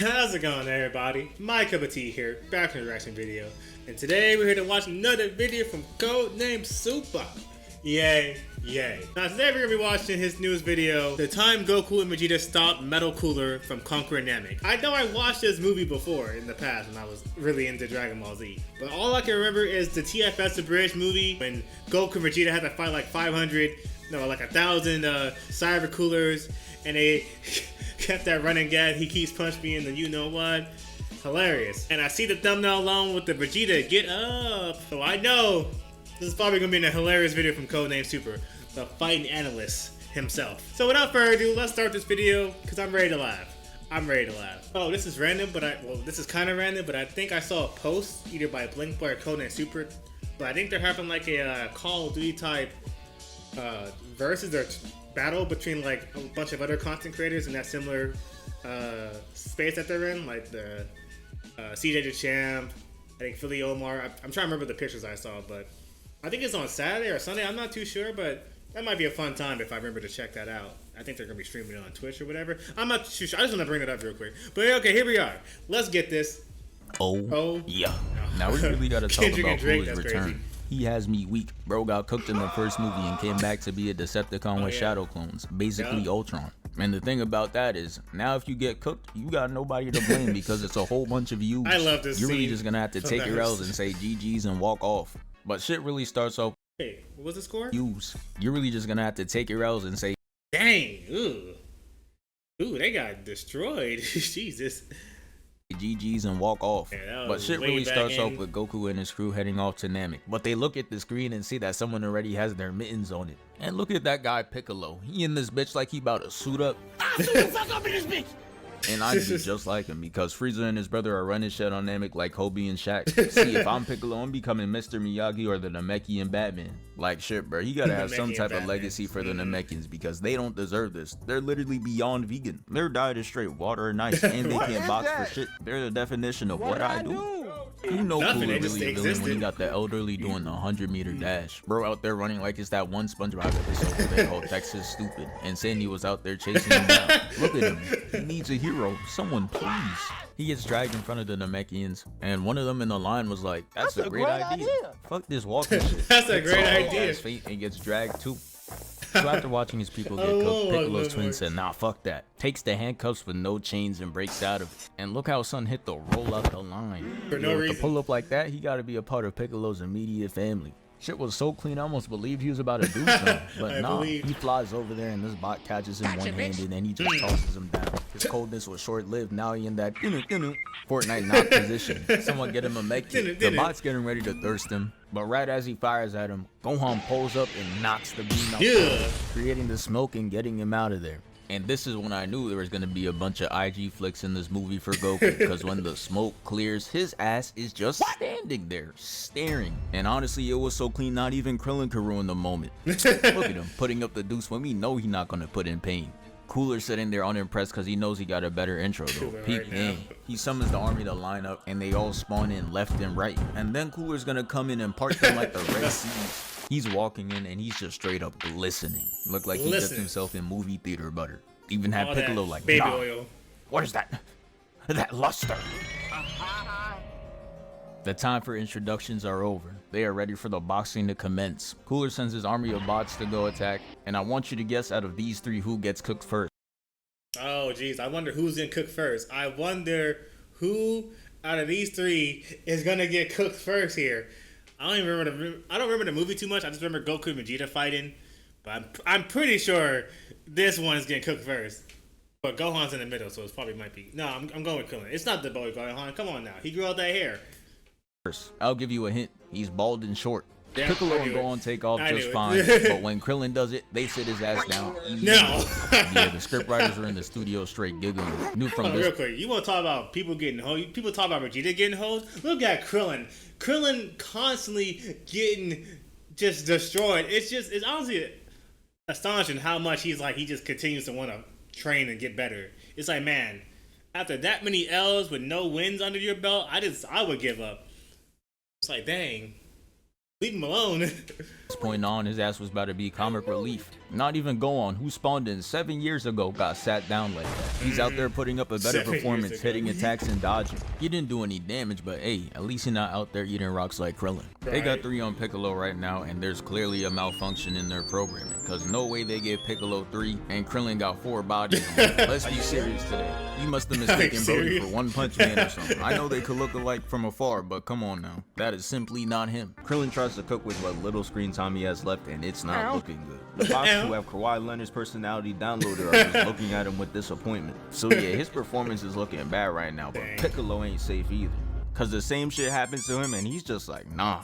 How's it going, everybody? My cup of tea here, back in a reaction video, and today we're here to watch another video from Codenamesuper. Yay, yay. Now today we're gonna be watching his newest video, The Time Goku and Vegeta Stopped Metal Cooler from Conquering Namek. I know I watched this movie before in the past when I was really into Dragon Ball Z, but all I can remember is the TFS Abridged movie when Goku and Vegeta had to fight like 1,000 cyber coolers, and they kept that running gag, he keeps punching me in the you know what. Hilarious. And I see the thumbnail along with the Vegeta get up, so I know this is probably gonna be a hilarious video from Codenamesuper, the fighting analyst himself. So without further ado, let's start this video because I'm ready to laugh. I'm ready to laugh. Oh, this is random, but this is kind of random, but I think I saw a post either by Blink or Codenamesuper, but I think they're having like a Call of Duty type versus or battle between like a bunch of other content creators in that similar space that they're in, like the CJ the Champ, I think Philly Omar. I'm trying to remember the pictures I saw, but I think it's on Saturday or Sunday. I'm not too sure, but that might be a fun time if I remember to check that out. I think they're gonna be streaming it on Twitch or whatever. I'm not too sure. I just want to bring it up real quick. But okay, here we are. Let's get this. Oh yeah. Now we really gotta talk about Cool's return. Crazy. He has me weak. Bro got cooked in the first movie and came back to be a Decepticon with shadow clones, basically Ultron. And the thing about that is, now if you get cooked, you got nobody to blame because it's a whole bunch of yous. I love this. You're really just gonna have to take your L's and say GG's and walk off. But shit really starts off. Hey, what was the score? Yous. You're really just gonna have to take your L's and say, dang, ooh, they got destroyed. Jesus. GG's and walk off. Yeah, but shit really starts off with Goku and his crew heading off to Namek. But they look at the screen and see that someone already has their mittens on it. And look at that guy Piccolo. He in this bitch like he about to suit up. Suit the fuck up in this bitch. And I'd be just like him because Frieza and his brother are running shit on Namek like Kobe and Shaq. See, if I'm Piccolo, I'm becoming Mr. Miyagi or the Namekian Batman. Like shit, bro. He gotta have some type of legacy for the Namekians because they don't deserve this. They're literally beyond vegan. Their diet is straight water and ice, and they can't box for shit. They're the definition of what I do. You know Cooler really a villain when you got the elderly doing the 100-meter dash. Bro out there running like it's that one SpongeBob episode where they called Texas Stupid, and Sandy was out there chasing him down. Look at him. He needs a hero. Someone please. He gets dragged in front of the Namekians, and one of them in the line was like, that's a great idea. Fuck this walking shit. That's a great idea. His feet and gets dragged too. So after watching his people get cooked, Piccolo's twin said, nah, fuck that. Takes the handcuffs with no chains and breaks out of it. And look how son hit the roll out the line. For no reason. To pull up like that, he gotta be a part of Piccolo's immediate family. Shit was so clean, I almost believed he was about to do something. But nah, he flies over there and this bot catches him one-handed and he just tosses him down. His coldness was short-lived. Now he in that Fortnite knock position. Someone get him a med kit. The bot's getting ready to thirst him. But right as he fires at him, Gohan pulls up and knocks the beam out, creating the smoke and getting him out of there. And this is when I knew there was going to be a bunch of IG flicks in this movie for Goku, because when the smoke clears, his ass is just standing there, staring. And honestly, it was so clean, not even Krillin could ruin the moment. Look at him, putting up the deuce when we know he's not going to put in pain. Cooler sitting there unimpressed because he knows he got a better intro though. Peep game. He summons the army to line up and they all spawn in left and right. And then Cooler's gonna come in and part them like the Red Sea. He's walking in and he's just straight up glistening. Look like he dipped himself in movie theater butter. Even had Piccolo like, baby oil. What is that? That luster. The time for introductions are over. They are ready for the boxing to commence. Cooler sends his army of bots to go attack, and I want you to guess out of these three who gets cooked first. Oh jeez, I wonder who's gonna cook first. I wonder who out of these three is gonna get cooked first here. I don't remember the movie too much. I just remember Goku and Vegeta fighting, but I'm pretty sure this one is getting cooked first. But Gohan's in the middle, so it probably might be. No, I'm going with Krillin. It's not the boy Gohan. Come on now, he grew out that hair. First, I'll give you a hint. He's bald and short. Yeah, Piccolo and Gohan take off just fine, but when Krillin does it, they sit his ass down. No. Yeah, the script writers are in the studio straight giggling. Knew from this. Real quick, you want to talk about people getting hosed? People talk about Vegeta getting hosed. Look at Krillin. Krillin constantly getting just destroyed. It's honestly astonishing how much he just continues to want to train and get better. It's like, man, after that many L's with no wins under your belt, I would give up. It's like, dang, leave him alone. this point on, his ass was about to be comic relief. Not even Gohan, who spawned in 7 years ago, got sat down like that. He's out there putting up a better performance, hitting attacks and dodging. He didn't do any damage, but hey, at least he's not out there eating rocks like Krillin. They got 3 on Piccolo right now, and there's clearly a malfunction in their programming, cause no way they gave Piccolo 3 and Krillin got 4 bodies on him. Let's be serious today. You must have mistaken Brody for One Punch Man or something. I know they could look alike from afar, but come on now, that is simply not him. Krillin tries to cook with what little screen time he has left, and it's not looking good. The Fox who have Kawhi Leonard's personality downloaded are just looking at him with disappointment. So yeah, his performance is looking bad right now, but Piccolo ain't safe either. Cause the same shit happens to him and he's just like, nah.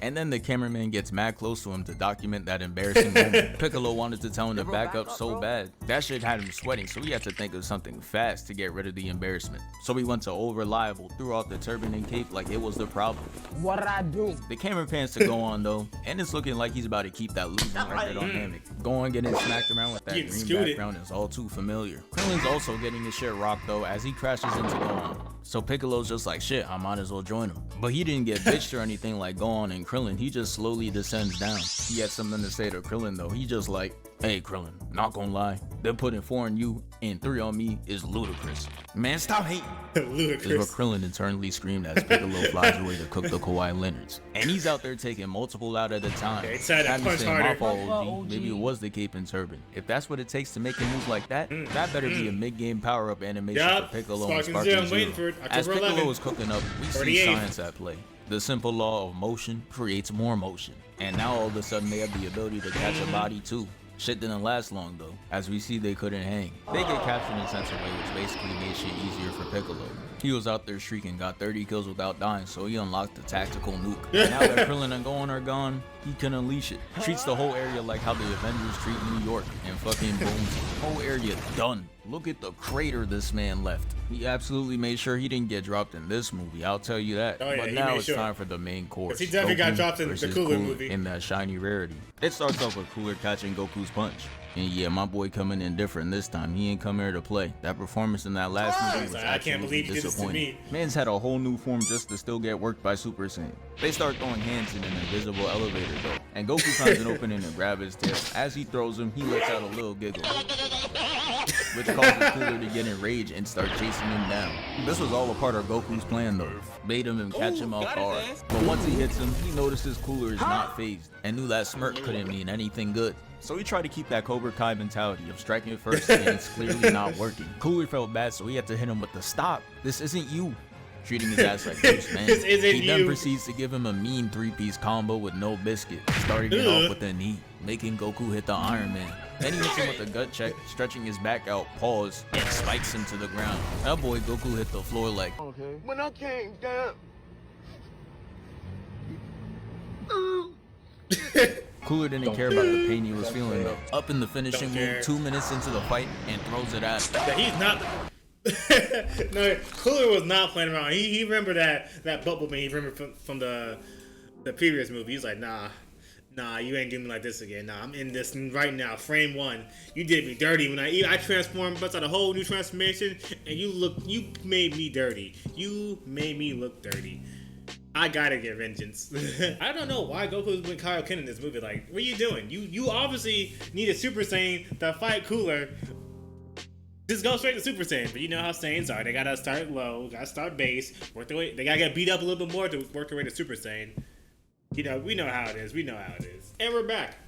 And then the cameraman gets mad close to him to document that embarrassing moment. Piccolo wanted to tell him to back up so bad. That shit had him sweating, so he had to think of something fast to get rid of the embarrassment. So he went to old reliable, threw out the turban and cape like it was the problem. What did I do? The camera pans to Gohan though, and it's looking like he's about to keep that losing record on Namek. Gohan getting smacked around with that green background is all too familiar. Krillin's also getting his shit rocked though as he crashes into Gohan. So Piccolo's just like, shit, I might as well join him. But he didn't get bitched or anything like Gohan and Krillin, he just slowly descends down. He had something to say to Krillin though, he just like, hey Krillin, not gonna lie, them putting 4 on you and 3 on me is ludicrous. Man, stop hating. Ludicrous. Is what Krillin internally screamed as Piccolo flies away to cook the Kawhi Leonards. And he's out there taking multiple out at a time. They tried to punch harder. My fault, OG. Maybe it was the cape and turban. If that's what it takes to make a move like that, that better be a mid-game power-up animation for Piccolo and Sparking Zero. As Piccolo is cooking up, we see science at play. The simple law of motion creates more motion. And now all of a sudden they have the ability to catch a body too. Shit didn't last long though. As we see, they couldn't hang. They get captured in Sensor Way, which basically made shit easier for Piccolo. He was out there shrieking, got 30 kills without dying, so he unlocked the tactical nuke. And now that Krillin and Gohan are gone, he can unleash it. Treats the whole area like how the Avengers treat New York, and fucking boom, whole area done. Look at the crater this man left. He absolutely made sure he didn't get dropped in this movie, I'll tell you that. But now it's time for the main course. He definitely got dropped in the Cooler movie. In that shiny rarity. It starts off with Cooler catching Goku's punch. And yeah, my boy coming in different this time. He ain't come here to play. That performance in that last movie was absolutely disappointing. Man's had a whole new form just to still get worked by Super Saiyan. They start throwing hands in an invisible elevator though, and Goku finds an opening to grab his tail. As he throws him, he lets out a little giggle, which causes Cooler to get enraged and start chasing him down. This was all a part of Goku's plan though. Made him catch him off guard. But once he hits him, he notices Cooler is not phased and knew that smirk couldn't mean anything good. So he tried to keep that Cobra Kai mentality of striking first, and it's clearly not working. Cooler felt bad, so he had to hit him with the stop. This isn't you. Treating his ass like Bruce, man. He then proceeds to give him a mean 3-piece combo with no biscuit, starting it off with a knee, making Goku hit the Iron Man. Then he hits him with a gut check, stretching his back out, pause, and spikes him to the ground. That boy Goku hit the floor like, okay. When I came down. Cooler didn't care about the pain he was feeling though. Up in the finishing move, 2 minutes into the fight, and throws it at him. He's not. No, Cooler was not playing around. He remembered that bubble man. He remembered from the previous movie. He's like, nah, you ain't doing me like this again. Nah, I'm in this right now. Frame 1. You did me dirty when I transformed, bust out a whole new transformation, and you made me dirty. You made me look dirty. I gotta get vengeance. I don't know why Goku's with Kaioken in this movie. Like, what are you doing? You obviously need a Super Saiyan to fight Cooler. Just go straight to Super Saiyan. But you know how Saiyans are. They gotta start low, gotta start base, work their way. They gotta get beat up a little bit more to work their way to Super Saiyan. You know, we know how it is. And we're back.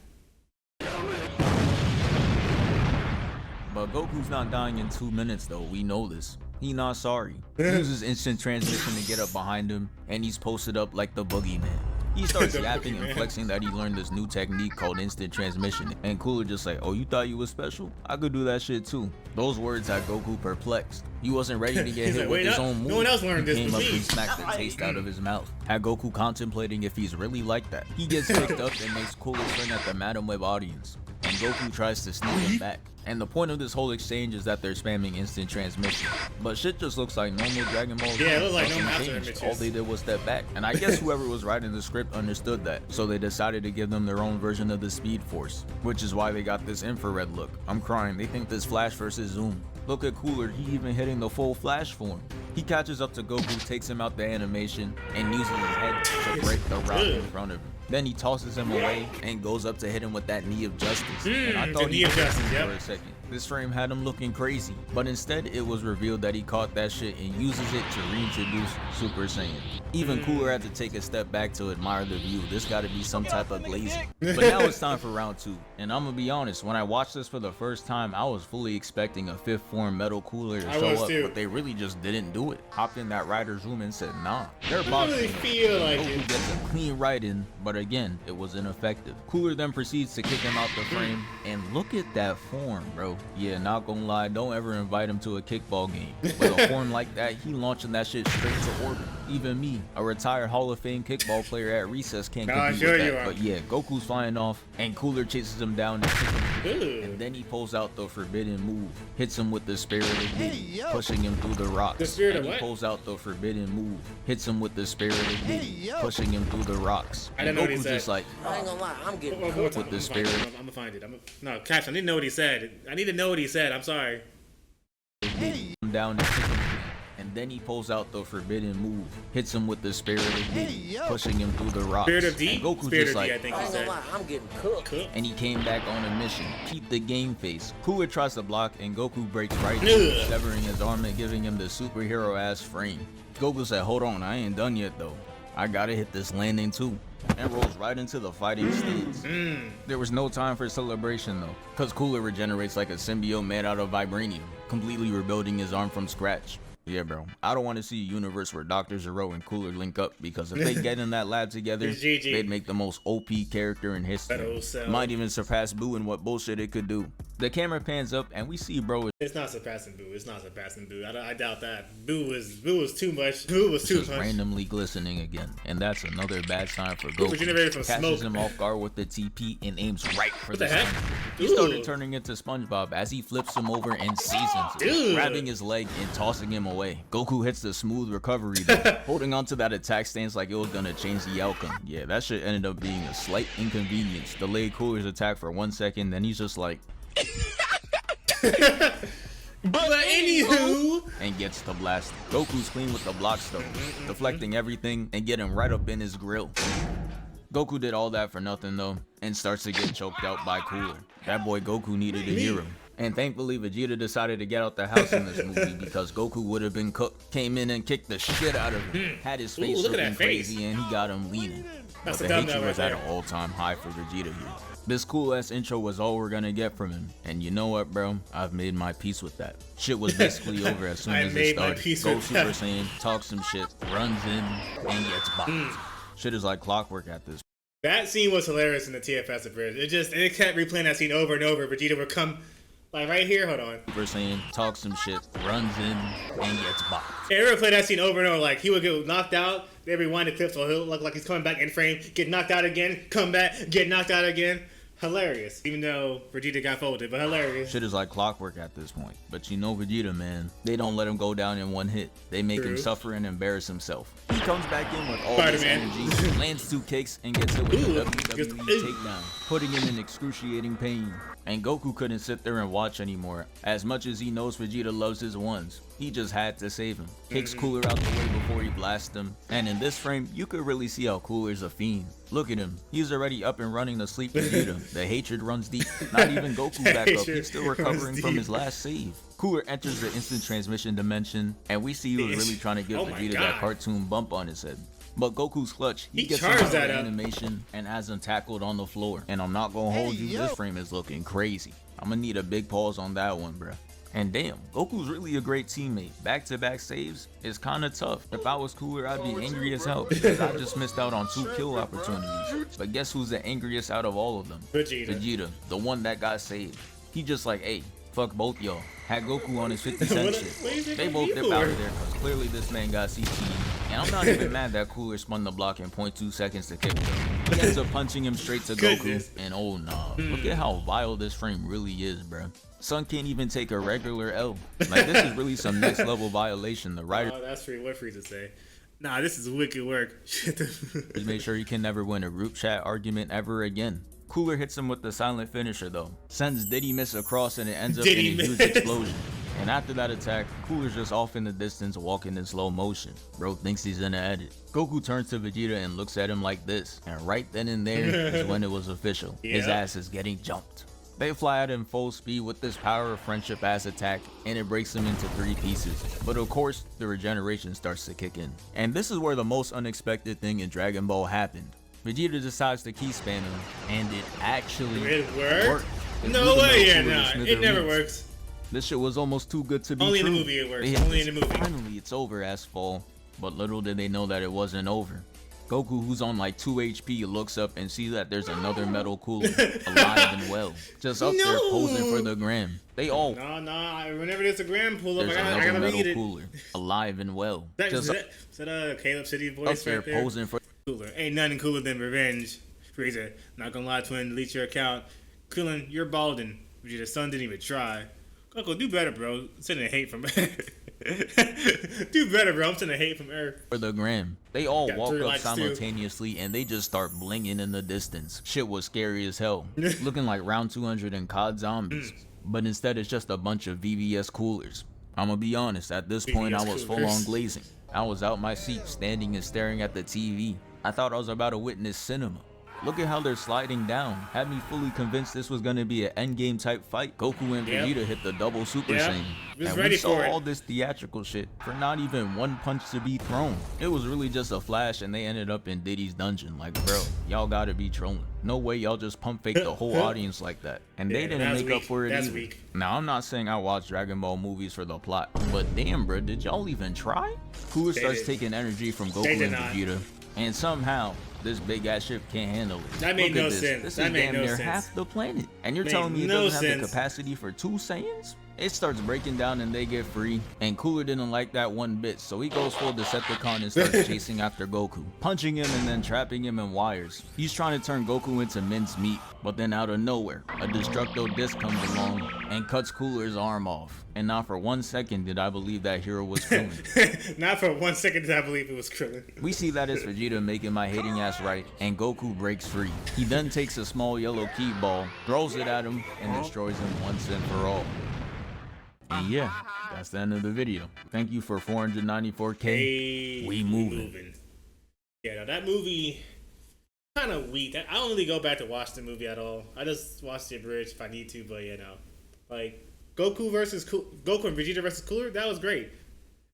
But Goku's not dying in 2 minutes though, we know this. He not sorry. He uses instant transmission to get up behind him, and he's posted up like the boogeyman. He starts yapping and flexing that he learned this new technique called instant transmission, and Cooler just like, oh, you thought you was special? I could do that shit too. Those words had Goku perplexed. He wasn't ready to get hit with his own move. No one else learned this. He came up and smacked the taste out of his mouth. Had Goku contemplating if he's really like that. He gets picked up and makes Cooler swing at the Madam Web audience, and Goku tries to sneak him back. And the point of this whole exchange is that they're spamming instant transmission. But shit just looks like normal Dragon Ball. Yeah, it looks like no master images. All they did was step back. And I guess whoever was writing the script understood that. So they decided to give them their own version of the Speed Force. Which is why they got this infrared look. I'm crying, they think this Flash versus Zoom. Look at Cooler, he even hitting the full Flash form. He catches up to Goku, takes him out the animation, and uses his head to break the rock in front of him. Then he tosses him away and goes up to hit him with that knee of justice. And I thought he was for a second. This frame had him looking crazy, but instead it was revealed that he caught that shit and uses it to reintroduce Super Saiyan. Even Cooler had to take a step back to admire the view. This gotta be some type of glazing. But now it's time for round 2. And I'm gonna be honest, when I watched this for the first time, I was fully expecting a 5th form Metal Cooler to show up, but they really just didn't do it. Hopped in that writer's room and said, nah, they're boxing. Really feel like Goku gets a clean right in, but again, it was ineffective. Cooler then proceeds to kick him out the frame, and look at that form, bro. Yeah, not gonna lie, don't ever invite him to a kickball game. With a form like that, he launching that shit straight to orbit. Even me, a retired Hall of Fame kickball player at recess, can't compete with that. But yeah, Goku's flying off, and Cooler chases him down and kicks him. And then he pulls out the forbidden move, hits him with the spirit of Diddy, pushing him through the rocks. The spirit and of he what? pulls out the forbidden move, hits him with the spirit of Diddy, pushing him through the rocks. I didn't know what he Goku's said. just like, I ain't gonna lie, I'm getting with the spirit. I'm gonna find it. No, Cash, I need to know what he said. I need to know what he said. I'm sorry. Down and kick him again. And then he pulls out the forbidden move, hits him with the spirit of D, pushing him through the rocks. Spirit of D? And Goku's Spirit just of D, like, I think he said. I'm getting cooked. And he came back on a mission. Keep the game face. Cooler tries to block, and Goku breaks right through, severing his arm and giving him the superhero ass frame. Goku said, hold on, I ain't done yet though. I gotta hit this landing too. And rolls right into the fighting stage. There was no time for celebration though, cause Cooler regenerates like a symbiote made out of vibranium, completely rebuilding his arm from scratch. Yeah, bro. I don't want to see a universe where Dr. Zero and Cooler link up, because if they get in that lab together, they'd make the most OP character in history. Might even surpass Boo in what bullshit it could do. The camera pans up and we see Bro. It's not surpassing Boo. It's not surpassing Boo. I doubt that. Boo was too much. Boo was too much. Randomly glistening again, and that's another bad sign for Goku. Catches him off guard with the TP and aims right for the heck. He started turning into SpongeBob as he flips him over and seasons him, grabbing his leg and tossing him away. Goku hits the smooth recovery though, holding on to that attack stance like it was gonna change the outcome. Yeah, that shit ended up being a slight inconvenience. Delayed Cooler's attack for 1 second, then he's just like But anywho, and gets the blast. Goku's clean with the blocks though, deflecting everything and getting right up in his grill. Goku did all that for nothing though, and starts to get choked out by Cooler. That boy Goku needed a hero. And thankfully Vegeta decided to get out the house in this movie, because Goku would have been cooked. Came in and kicked the shit out of him. Had his face looking crazy and he got him leaning. But the hatred was at an all-time high for Vegeta here. This cool ass intro was all we're gonna get from him. And you know what, bro? I've made my peace with that. Shit was basically over as soon as it started. Go Super Saiyan, talks some shit, runs in, and gets bopped. Shit is like clockwork at this. That scene was hilarious in the TFS appearance. It kept replaying that scene over and over. Vegeta would come, like right here, hold on. Super Saiyan, talks some shit, runs in, and gets bopped. Yeah, we would play that scene over and over. Like he would get knocked out, they rewind the clip so he'll look like he's coming back in frame, get knocked out again, come back, get knocked out again. Hilarious, even though Vegeta got folded, but hilarious. Shit is like clockwork at this point. But you know Vegeta, man, they don't let him go down in one hit. They make him suffer and embarrass himself. He comes back in with all his energy, lands 2 kicks, and gets hit with a WWE takedown, putting him in excruciating pain. And Goku couldn't sit there and watch anymore. As much as he knows Vegeta loves his ones, he just had to save him. Kicks Cooler out the way before he blasts him. And in this frame, you could really see how Cooler's a fiend. Look at him. He's already up and running to sleep Vegeta. The hatred runs deep. Not even Goku back up. He's still recovering from his last save. Cooler enters the instant transmission dimension, and we see he was really trying to give Vegeta that cartoon bump on his head. But Goku's clutch, he gets him out of the animation and has him tackled on the floor. And I'm not gonna hold you, this frame is looking crazy. I'm gonna need a big pause on that one, bruh. And damn, Goku's really a great teammate. Back-to-back saves is kinda tough. If I was Cooler, I'd be angry as hell, because I just missed out on 2 kill opportunities. But guess who's the angriest out of all of them? Vegeta, the one that got saved. He just like, hey, fuck both y'all. Had Goku on his 50 cent shit. They both dip out of there, because clearly this man got CT. And I'm not even mad that Cooler spun the block in 0.2 seconds to kick him. He ends up punching him straight to Goku. And oh nah, look at how vile this frame really is, bruh. Son can't even take a regular L. Like, this is really some next level violation. The writer that's free. What free to say? Nah, this is wicked work. just make sure he can never win a group chat argument ever again. Cooler hits him with the silent finisher though. Sends Diddy miss across and it ends up in a huge explosion. And after that attack, Cooler's just off in the distance walking in slow motion. Bro thinks he's in the edit. Goku turns to Vegeta and looks at him like this, and right then and there is when it was official. His ass is getting jumped. They fly at him full speed with this power of friendship ass attack, and it breaks him into 3 pieces. But of course, the regeneration starts to kick in. And this is where the most unexpected thing in Dragon Ball happened. Vegeta decides to key spam him, and it actually worked. No way, it never works. This shit was almost too good to be Only true. in the movie it works. Only in the movie. Finally, it's over, ass fall. But little did they know that it wasn't over. Goku, who's on like 2 HP, looks up and sees that there's another metal cooler, alive and well, just up there posing for the gram. They all. No. Whenever there's a gram pull up, I gotta metal read it. Cooler, alive and well. Is that Caleb City voice up there, right there? Posing for cooler. Ain't nothing cooler than revenge. Frieza, not gonna lie, twin, delete your account. Krillin, you're balding. Vegeta's son didn't even try. Goku, do better, bro. I'm sending hate from do better, bro. I'm sending hate from Earth. For the gram. They all walk up simultaneously and they just start blinging in the distance. Shit was scary as hell. Looking like round 200 in COD Zombies. But instead it's just a bunch of VVS coolers. I'ma be honest, at this point I was full on glazing. I was out my seat, standing and staring at the TV. I thought I was about to witness cinema. Look at how they're sliding down. Had me fully convinced this was gonna be an endgame type fight. Goku and Vegeta hit the double Super Saiyan. And we saw all this theatrical shit for not even one punch to be thrown. It was really just a flash and they ended up in Diddy's dungeon. Like, bro, y'all gotta be trolling. No way y'all just pump fake the whole audience like that. And they didn't make up for it either. Now, I'm not saying I watch Dragon Ball movies for the plot, but damn, bro, did y'all even try? Cooler starts taking energy from Goku and Vegeta, and somehow this big ass ship can't handle it. That made no sense. This is damn near half the planet. And you're telling me it doesn't have the capacity for 2 Saiyans? It starts breaking down and they get free. And Cooler didn't like that one bit, so he goes full Decepticon and starts chasing after Goku, punching him and then trapping him in wires. He's trying to turn Goku into minced meat, but then out of nowhere, a Destructo Disc comes along and cuts Cooler's arm off. And not for 1 second did I believe that hero was Krillin. Not for 1 second did I believe it was Krillin. We see that as Vegeta making my hating ass right, and Goku breaks free. He then takes a small yellow key ball, throws it at him, and destroys him once and for all. And yeah, that's the end of the video. Thank you for 494K. Hey, we moving. Yeah, now that movie kind of weak. I don't really go back to watch the movie at all. I just watch the abridged if I need to, but you know, like Goku and Vegeta versus Cooler, that was great.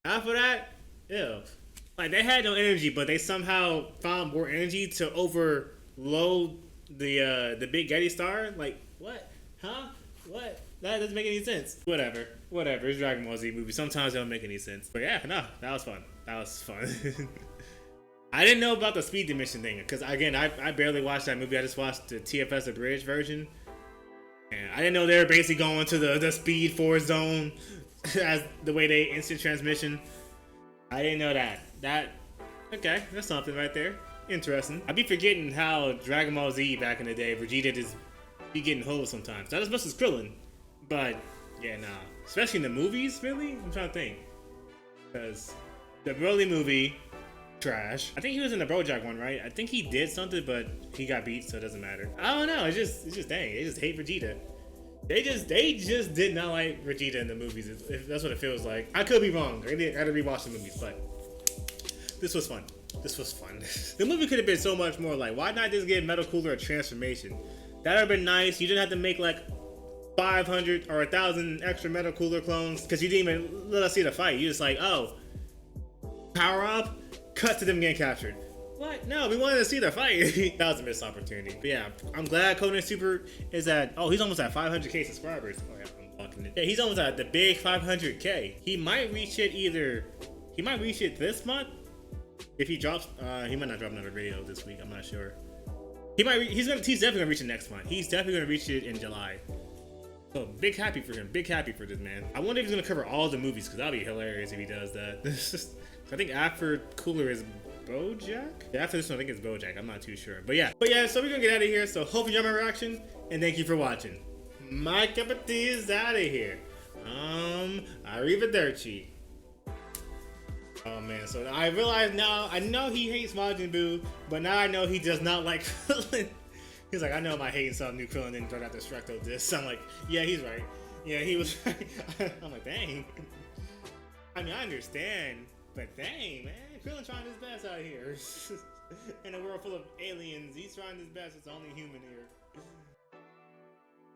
After that, ew. Like they had no energy, but they somehow found more energy to overload the Big Getty Star. Like what? Huh? What? That doesn't make any sense. Whatever. It's Dragon Ball Z movie. Sometimes they don't make any sense. But yeah, no, that was fun. I didn't know about the speed dimension thing because again, I barely watched that movie. I just watched the TFS abridged version, and I didn't know they were basically going to the Speed Force Zone as the way they instant transmission. I didn't know that. Okay, that's something right there. Interesting. I'd be forgetting how Dragon Ball Z back in the day, Vegeta just be getting hold sometimes. Not as much as Krillin, but yeah, nah. Especially in the movies, really? I'm trying to think. Because the Broly movie, trash. I think he was in the BoJack one, right? I think he did something, but he got beat, so it doesn't matter. I don't know. It's just dang. They just hate Vegeta. They just did not like Vegeta in the movies. If that's what it feels like. I could be wrong. I gotta rewatch the movies, but this was fun. The movie could have been so much more. Like, why not just give Metal Cooler a transformation? That would have been nice. You didn't have to make like 500 or 1,000 extra Metal Cooler clones because you didn't even let us see the fight. You just like, oh, power up, cut to them getting captured. What? No, we wanted to see the fight. That was a missed opportunity. But yeah, I'm glad Codenamesuper is at, oh, he's almost at 500K subscribers. Oh yeah, I'm blocking it. Yeah, he's almost at the big 500K. He might reach it this month. If he drops, he might not drop another video this week. I'm not sure. He's definitely gonna reach it next month. He's definitely gonna reach it in July. So big happy for him. Big happy for this man. I wonder if he's gonna cover all the movies because that'd be hilarious if he does that. I think after Cooler is BoJack. Yeah, after this one I think it's BoJack. I'm not too sure. But yeah. So we're gonna get out of here. So hope you enjoyed my reaction and thank you for watching. My cup of tea is out of here. Arrivederci. Oh man, so I realize now, I know he hates Majin Buu, but now I know he does not like Krillin. He's like, I know my hating some new Krillin didn't throw out the Destructo Disc. I'm like, yeah, he's right. Yeah, he was. I'm like, dang. I mean, I understand, but dang, man, Krillin trying his best out here. In a world full of aliens, he's trying his best as the only human here.